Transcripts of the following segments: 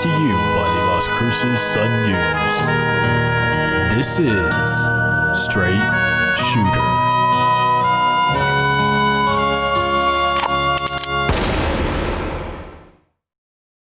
to you by the Las Cruces Sun News. This is Straight Shooter.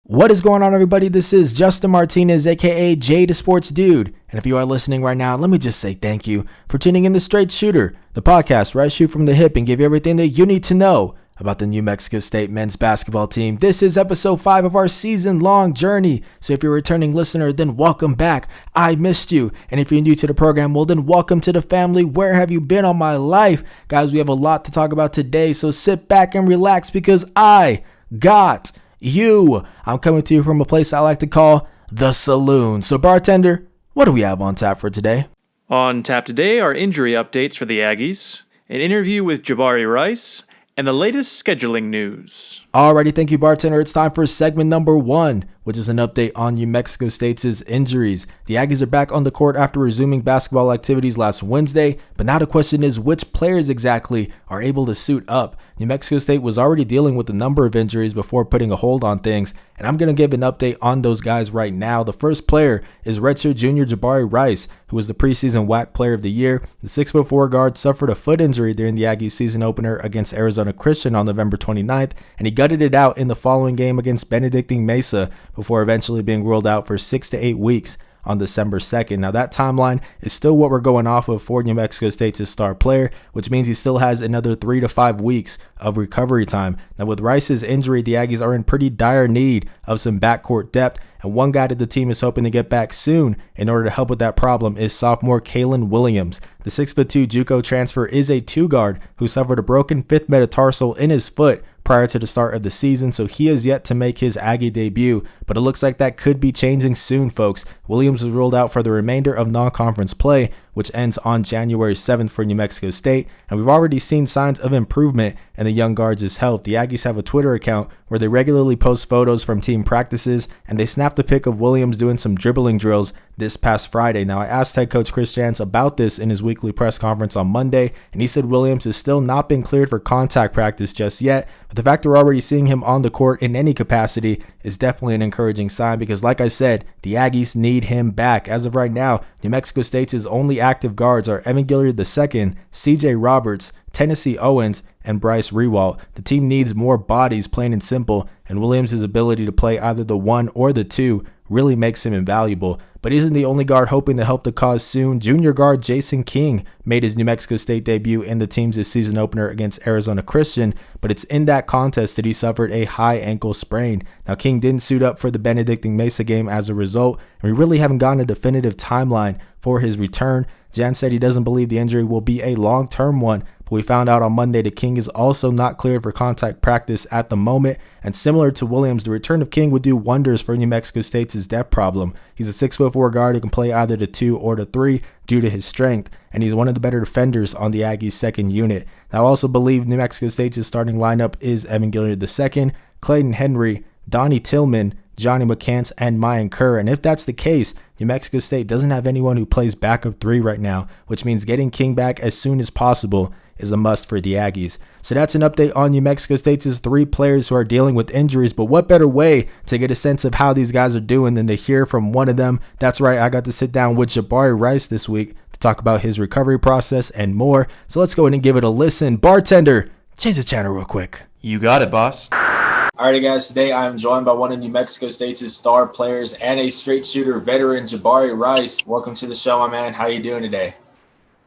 What is going on, everybody? This is Justin Martinez, aka J the Sports Dude. And if you are listening right now, let me just say thank you for tuning in to Straight Shooter, the podcast where I shoot from the hip and give you everything that you need to know about the New Mexico State men's basketball team. This is episode 5 of our season-long journey. So if you're a returning listener, then welcome back. I missed you. And if you're new to the program, well, then welcome to the family. Where have you been all my life? Guys, we have a lot to talk about today, so sit back and relax because I got you. I'm coming to you from a place I like to call the saloon. So bartender, what do we have on tap for today? On tap today are injury updates for the Aggies, an interview with Jabari Rice, and the latest scheduling news. Alrighty, thank you, bartender. It's time for segment number 1, which is an update on New Mexico State's injuries. The Aggies are back on the court after resuming basketball activities last Wednesday, but now the question is which players exactly are able to suit up. New Mexico State was already dealing with a number of injuries before putting a hold on things, and I'm going to give an update on those guys right now. The first player is redshirt junior Jabari Rice, who was the preseason WAC Player of the Year. The 6'4" guard suffered a foot injury during the Aggies season opener against Arizona Christian on November 29th, and he gutted it out in the following game against Benedictine Mesa before eventually being ruled out for 6 to 8 weeks on December 2nd. Now that timeline is still what we're going off of for New Mexico State's star player, which means he still has another 3 to 5 weeks of recovery time. Now with Rice's injury, the Aggies are in pretty dire need of some backcourt depth, and one guy that the team is hoping to get back soon in order to help with that problem is sophomore Kalen Williams. The 6'2" JUCO transfer is a 2-guard who suffered a broken 5th metatarsal in his foot prior to the start of the season, so he has yet to make his Aggie debut, but it looks like that could be changing soon, folks. Williams was ruled out for the remainder of non-conference play, which ends on January 7th for New Mexico State, and we've already seen signs of improvement in the young guards' health. The Aggies have a Twitter account where they regularly post photos from team practices, and they snapped a pic of Williams doing some dribbling drills this past Friday. Now, I asked head coach Chris Jantz about this in his weekly press conference on Monday, and he said Williams has still not been cleared for contact practice just yet, but the fact we're already seeing him on the court in any capacity is definitely an encouraging sign because, like I said, the Aggies need him back. As of right now, New Mexico State's only active guards are Evan Gilliard II, CJ Roberts, Tennessee Owens, and Bryce Rewalt. The team needs more bodies, plain and simple, and Williams' ability to play either the 1 or the 2 really makes him invaluable. But isn't the only guard hoping to help the cause soon. Junior guard Jason King made his New Mexico State debut in the team's season opener against Arizona Christian, but it's in that contest that he suffered a high ankle sprain. Now, King didn't suit up for the Benedictine Mesa game as a result, and we really haven't gotten a definitive timeline for his return. Jan said he doesn't believe the injury will be a long-term one, but we found out on Monday that King is also not cleared for contact practice at the moment, and similar to Williams, the return of King would do wonders for New Mexico State's depth problem. He's a 6'4" guard who can play either the 2 or the 3 due to his strength, and he's one of the better defenders on the Aggies' second unit. Now, I also believe New Mexico State's starting lineup is Evan Gilliard II, Clayton Henry, Donnie Tillman, Johnny McCants, and Mayan Kerr. And if that's the case, New Mexico State doesn't have anyone who plays backup 3 right now, which means getting King back as soon as possible is a must for the Aggies. So that's an update on New Mexico State's 3 players who are dealing with injuries, but what better way to get a sense of how these guys are doing than to hear from one of them? That's right, I got to sit down with Jabari Rice this week to talk about his recovery process and more. So let's go ahead and give it a listen. Bartender, change the channel real quick. You got it, boss. Alrighty, guys, today I'm joined by one of New Mexico State's star players and a straight shooter veteran, Jabari Rice. Welcome to the show, my man. How you doing today?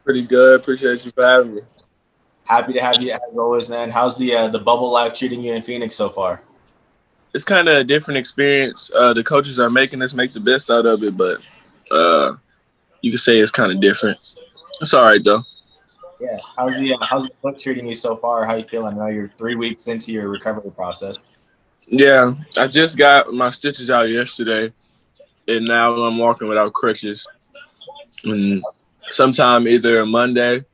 Pretty good. Appreciate you for having me. Happy to have you as always, man. How's the bubble life treating you in Phoenix so far? It's kind of a different experience. The coaches are making us make the best out of it, but you could say it's kind of different. It's all right, though. Yeah. How's the foot treating you so far? How you feeling? I know you're 3 weeks into your recovery process. Yeah, I just got my stitches out yesterday, and now I'm walking without crutches. And sometime either Monday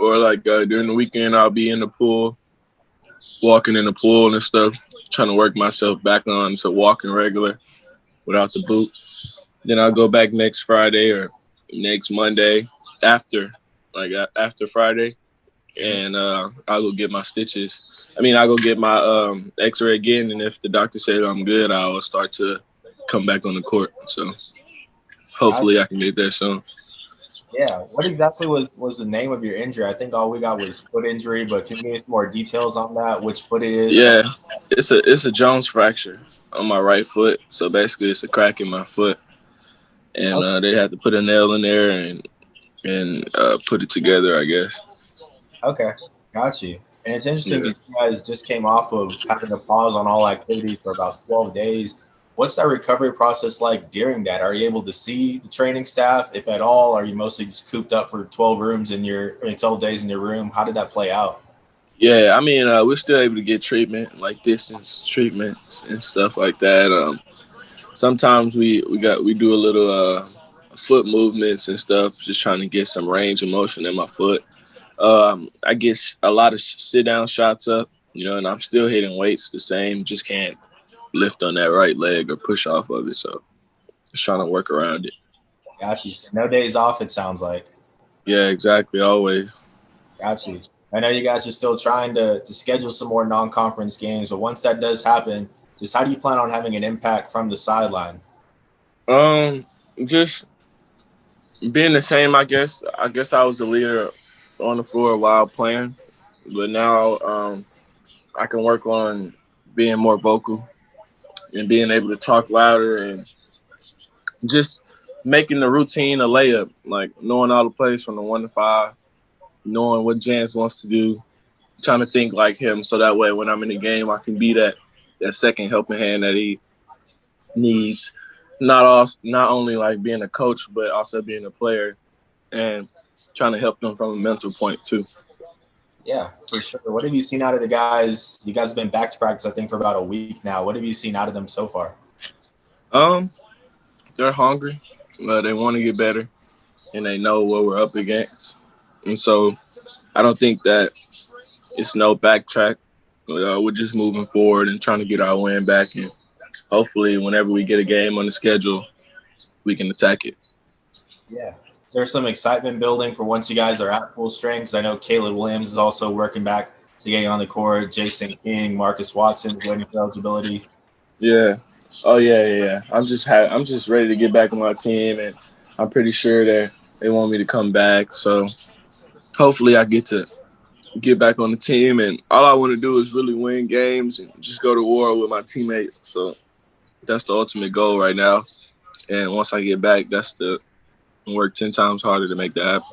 or during the weekend, I'll be in the pool, walking in the pool and stuff, trying to work myself back on to walking regular without the boot. Then I'll go back next Friday or next Monday after Friday, and I'll go get my stitches. I'll go get my x-ray again, and if the doctor says I'm good, I'll start to come back on the court. So hopefully I can get there soon. Yeah. What exactly was the name of your injury? I think all we got was foot injury, but can you give us more details on that? Which foot it is? Yeah, it's a Jones fracture on my right foot. So basically, it's a crack in my foot, and they had to put a nail in there and put it together, I guess. Okay, got you. And it's interesting because you guys just came off of having a pause on all activities for about 12 days. What's that recovery process like during that? Are you able to see the training staff, if at all? Are you mostly just cooped up for 12 days in your room? How did that play out? Yeah, I mean, we're still able to get treatment, like distance treatments and stuff like that. Sometimes we do a little foot movements and stuff, just trying to get some range of motion in my foot. I get a lot of sit down shots up, and I'm still hitting weights the same, just can't lift on that right leg or push off of it. So just trying to work around it. Got you. So no days off, it sounds like. Yeah, exactly. Always. Got you. I know you guys are still trying to schedule some more non-conference games, but once that does happen, just how do you plan on having an impact from the sideline? Just being the same, I guess. I guess I was a leader on the floor while playing, but now I can work on being more vocal and being able to talk louder and just making the routine a layup, like knowing all the plays from the 1 to 5, knowing what Jans wants to do, trying to think like him so that way when I'm in the game, I can be that second helping hand that he needs. Not only like being a coach, but also being a player and trying to help them from a mental point too. Yeah, for sure. What have you seen out of the guys? You guys have been back to practice, I think, for about a week now. What have you seen out of them so far? They're hungry. They want to get better, and they know what we're up against. And so I don't think that it's no backtrack. We're just moving forward and trying to get our win back. And hopefully whenever we get a game on the schedule, we can attack it. Yeah. Is there some excitement building for once you guys are at full strength? Because I know Caleb Williams is also working back to getting on the court. Jason King, Marcus Watson's waiting for eligibility. Yeah. Oh, yeah. I'm just ready to get back on my team, and I'm pretty sure that they want me to come back. So hopefully I get to get back on the team, and all I want to do is really win games and just go to war with my teammates. So that's the ultimate goal right now. And once I get back, that's the work 10 times harder to make that happen.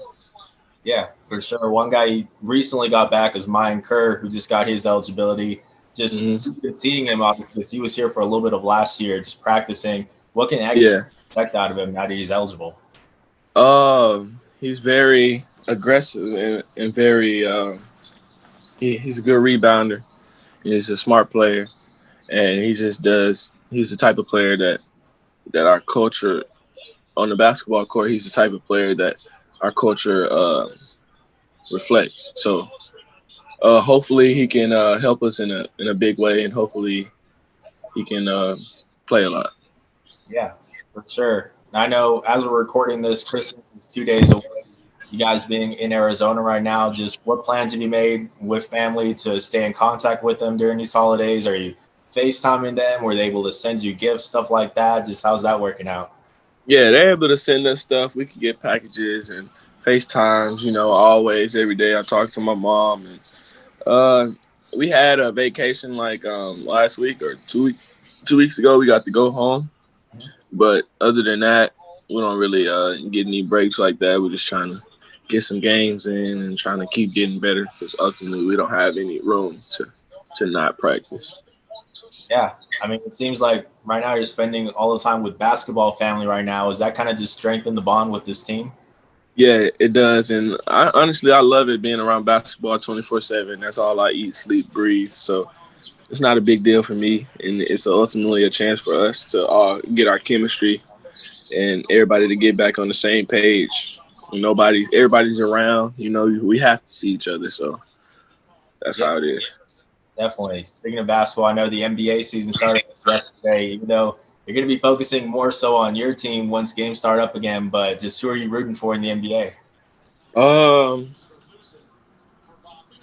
Yeah, for sure. One guy recently got back is Maycee Carr, who just got his eligibility. Just been seeing him because he was here for a little bit of last year, just practicing. What can Aggies expect out of him now that he's eligible? He's very aggressive and very he's a good rebounder. He's a smart player, and he's the type of player that our culture on the basketball court, he's the type of player that our culture reflects. So hopefully he can help us in a big way, and hopefully he can play a lot. Yeah, for sure. I know as we're recording this, Christmas is 2 days away. You guys being in Arizona right now, just what plans have you made with family to stay in contact with them during these holidays? Are you FaceTiming them? Were they able to send you gifts, stuff like that? Just how's that working out? Yeah, they're able to send us stuff. We can get packages and FaceTimes, always, every day. I talk to my mom. And we had a vacation like last week or 2 weeks ago. We got to go home. But other than that, we don't really get any breaks like that. We're just trying to get some games in and trying to keep getting better because ultimately we don't have any room to not practice. Yeah, I mean, it seems like right now you're spending all the time with basketball family right now. Is that kind of just strengthen the bond with this team? Yeah, it does. And honestly, I love it being around basketball 24/7. That's all I eat, sleep, breathe. So it's not a big deal for me. And it's ultimately a chance for us to all get our chemistry and everybody to get back on the same page. Everybody's around. We have to see each other. So that's how it is. Definitely. Speaking of basketball, I know the NBA season started yesterday, even though you're going to be focusing more so on your team once games start up again, but just who are you rooting for in the NBA?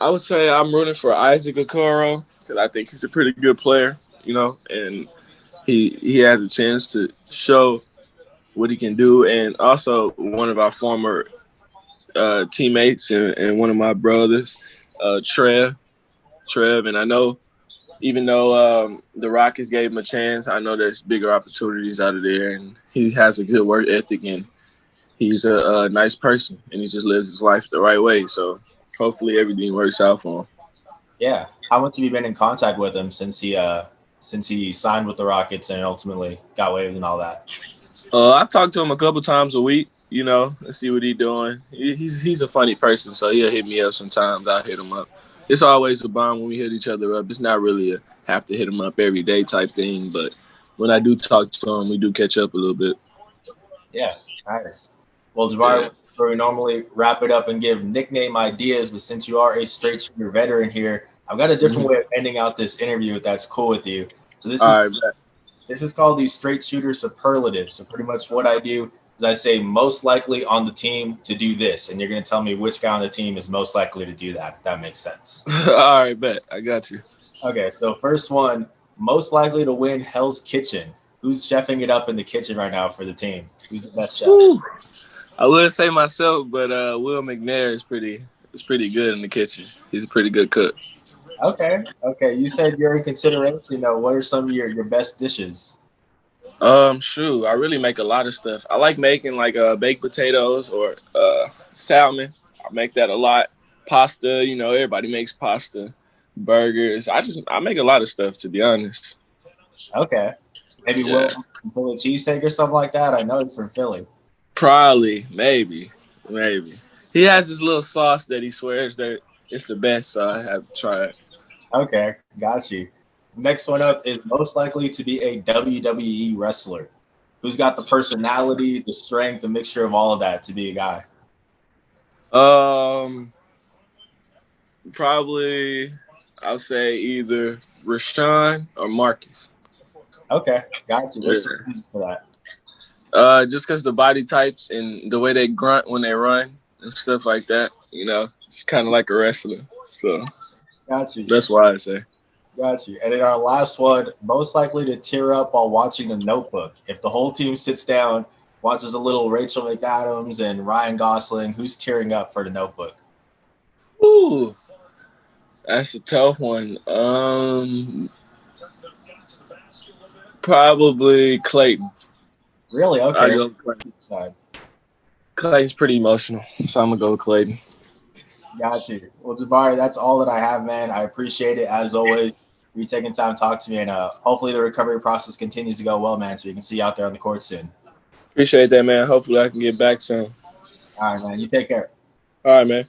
I would say I'm rooting for Isaac Okoro because I think he's a pretty good player, and he had the chance to show what he can do, and also one of our former teammates and one of my brothers, Trev, and I know even though the Rockets gave him a chance, I know there's bigger opportunities out of there, and he has a good work ethic, and he's a nice person, and he just lives his life the right way. So hopefully everything works out for him. Yeah. How much have you been in contact with him since he signed with the Rockets and ultimately got waived and all that? I talk to him a couple times a week, let's see what he's doing. He's a funny person, so he'll hit me up sometimes. I'll hit him up. It's always a bond when we hit each other up. It's not really a have to hit him up every day type thing, but when I do talk to him, we do catch up a little bit. Yeah, nice. Well, Jabari, where we normally wrap it up and give nickname ideas, but since you are a straight shooter veteran here, I've got a different way of ending out this interview if that's cool with you. So this is called the straight shooter superlative. So pretty much what I do is I say most likely on the team to do this, and you're going to tell me which guy on the team is most likely to do that, if that makes sense. All right, bet. I got you. Okay, so first one, most likely to win Hell's Kitchen. Who's chefing it up in the kitchen right now for the team? Who's the best chef? Woo. I would say myself, but Will McNair is pretty good in the kitchen. He's a pretty good cook. Okay. You said you're in consideration, though. What are some of your best dishes? Shoot, I really make a lot of stuff. I like making baked potatoes or salmon. I make that a lot. Pasta, everybody makes pasta. Burgers. I make a lot of stuff, to be honest. Okay. Maybe Will Philly cheesesteak or something like that. I know it's from Philly. Probably, maybe. He has this little sauce that he swears that it's the best, so I have to try it. Okay, got you. Next one up is most likely to be a WWE wrestler. Who's got the personality, the strength, the mixture of all of that to be a guy? Probably I'll say either Rashawn or Marcus. Okay, got you. What's the reason for that? Just because the body types and the way they grunt when they run and stuff like that, it's kind of like a wrestler. So got you. That's why I say. Got you. And then our last one, most likely to tear up while watching The Notebook. If the whole team sits down, watches a little Rachel McAdams and Ryan Gosling, who's tearing up for The Notebook? Ooh, that's a tough one. Probably Clayton. Really? Okay. Clayton's pretty emotional, so I'm going to go with Clayton. Got you. Well, Jabari, that's all that I have, man. I appreciate it, as always. You taking time to talk to me, and hopefully the recovery process continues to go well, man, so we can see you out there on the court soon. Appreciate that, man. Hopefully I can get back soon. All right, man. You take care. All right, man.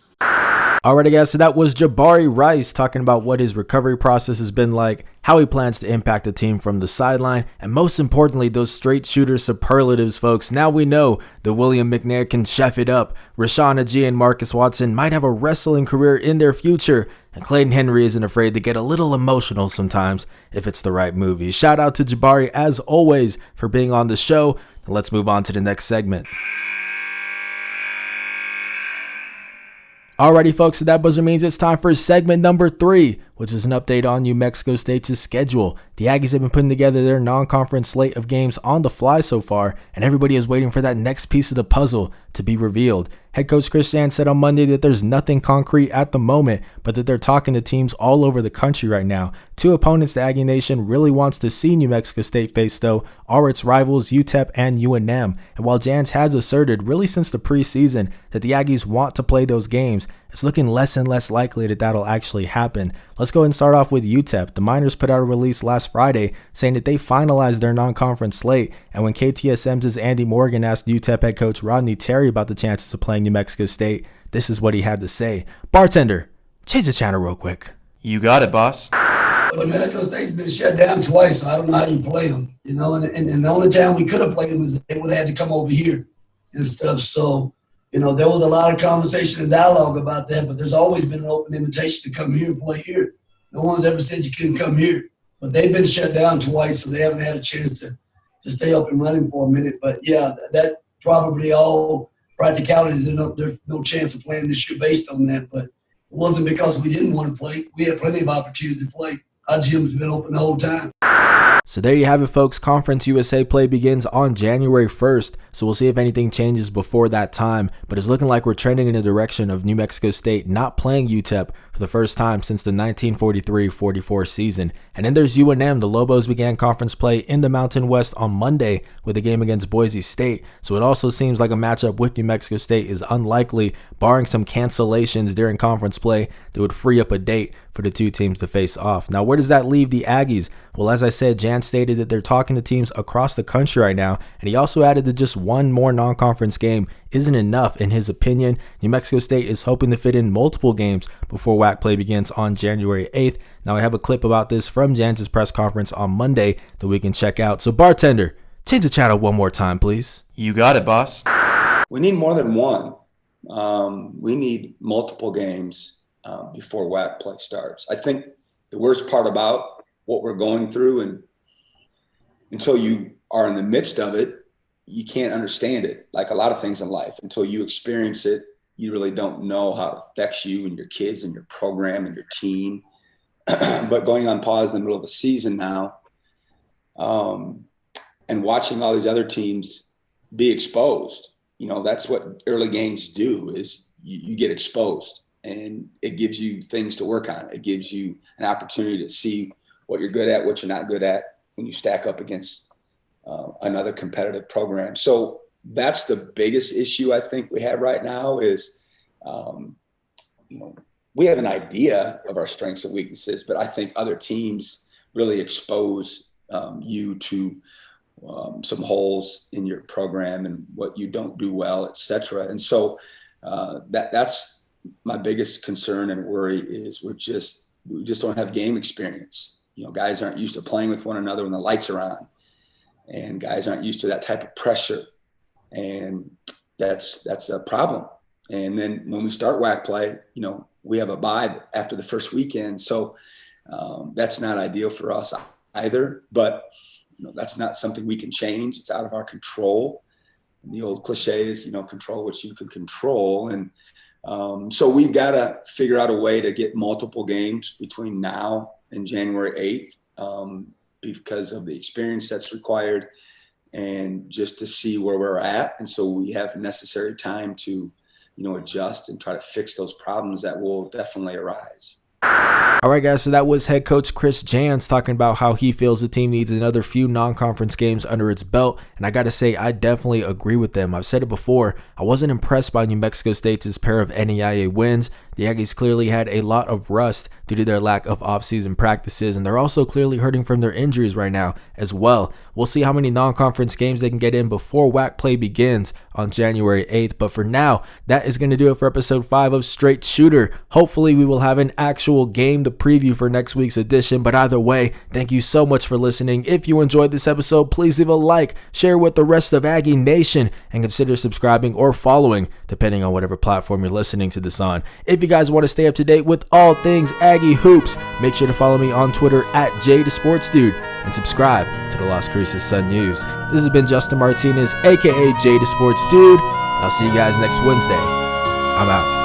Alrighty, guys, so that was Jabari Rice talking about what his recovery process has been like, how he plans to impact the team from the sideline, and most importantly, those straight shooter superlatives, folks. Now we know that William McNair can chef it up. Rashawn Agee and Marcus Watson might have a wrestling career in their future, and Clayton Henry isn't afraid to get a little emotional sometimes if it's the right movie. Shout out to Jabari, as always, for being on the show. And let's move on to the next segment. Alrighty, folks, so that buzzer means it's time for segment number 3, which is an update on New Mexico State's schedule. The Aggies have been putting together their non-conference slate of games on the fly so far, and everybody is waiting for that next piece of the puzzle to be revealed. Head coach Chris Shan said on Monday that there's nothing concrete at the moment, but that they're talking to teams all over the country right now. Two opponents the Aggie Nation really wants to see New Mexico State face, though, are its rivals UTEP and UNM. And while Jans has asserted, really since the preseason, that the Aggies want to play those games, it's looking less and less likely that that'll actually happen. Let's go ahead and start off with UTEP. The Miners put out a release last Friday saying that they finalized their non-conference slate, and when KTSM's Andy Morgan asked UTEP head coach Rodney Terry about the chances of playing New Mexico State, this is what he had to say. Bartender, change the channel real quick. You got it, boss. New Mexico State's been shut down twice, so I don't know how you play them. And the only time we could have played them is they would have had to come over here and stuff. So, there was a lot of conversation and dialogue about that, but there's always been an open invitation to come here and play here. No one's ever said you couldn't come here. But they've been shut down twice, so they haven't had a chance to stay up and running for a minute. But, yeah, that probably all practicalities. There's no chance of playing this year based on that. But it wasn't because we didn't want to play. We had plenty of opportunities to play. Our gym's been open the whole time. So there you have it, folks. Conference USA play begins on January 1st, so we'll see if anything changes before that time, but it's looking like we're trending in the direction of New Mexico State not playing UTEP for the first time since the 1943-44 season. And then there's UNM. The Lobos began conference play in the Mountain West on Monday with a game against Boise State, so it also seems like a matchup with New Mexico State is unlikely, barring some cancellations during conference play that would free up a date for the two teams to face off. Now, where does that leave the Aggies? Well, as I said, Jan stated that they're talking to teams across the country right now, and he also added that just one more non-conference game isn't enough in his opinion. New Mexico State is hoping to fit in multiple games before WAC play begins on January 8th. Now, I have a clip about this from Jan's press conference on Monday that we can check out. So, bartender, change the channel one more time, please. You got it, boss. We need more than one. We need multiple games before WAC play starts. I think the worst part about what we're going through, and until you are in the midst of it, you can't understand it. Like a lot of things in life, until you experience it, you really don't know how it affects you and your kids and your program and your team. But going on pause in the middle of a season now, and watching all these other teams be exposed, that's what early games do, is you get exposed, and it gives you things to work on. It gives you an opportunity to see what you're good at, what you're not good at when you stack up against another competitive program. So that's the biggest issue I think we have right now is, we have an idea of our strengths and weaknesses, but I think other teams really expose you to some holes in your program and what you don't do well, et cetera. And so that's my biggest concern and worry is we just don't have game experience. Guys aren't used to playing with one another when the lights are on, and guys aren't used to that type of pressure. And that's a problem. And then when we start WAC play, we have a bye after the first weekend. So that's not ideal for us either, but that's not something we can change. It's out of our control. And the old cliche is, control what you can control. And so we've got to figure out a way to get multiple games between now and January 8th because of the experience that's required and just to see where we're at. And so we have necessary time to, adjust and try to fix those problems that will definitely arise. All right, guys, so that was head coach Chris Jans talking about how he feels the team needs another few non-conference games under its belt, and I got to say, I definitely agree with them. I've said it before, I wasn't impressed by New Mexico State's pair of NAIA wins. The Aggies clearly had a lot of rust due to their lack of offseason practices, and they're also clearly hurting from their injuries right now as well. We'll see how many non-conference games they can get in before WAC play begins on January 8th, but for now, that is going to do it for episode 5 of Straight Shooter. Hopefully, we will have an actual game to preview for next week's edition, but either way, thank you so much for listening. If you enjoyed this episode, please leave a like, share with the rest of Aggie Nation, and consider subscribing or following, depending on whatever platform you're listening to this on. If you guys want to stay up to date with all things Aggie Hoops, make sure to follow me on Twitter at JTheSportsDude and subscribe to the Las Cruces Sun News. This has been Justin Martinez, aka JTheSportsDude. I'll see you guys next Wednesday. I'm out.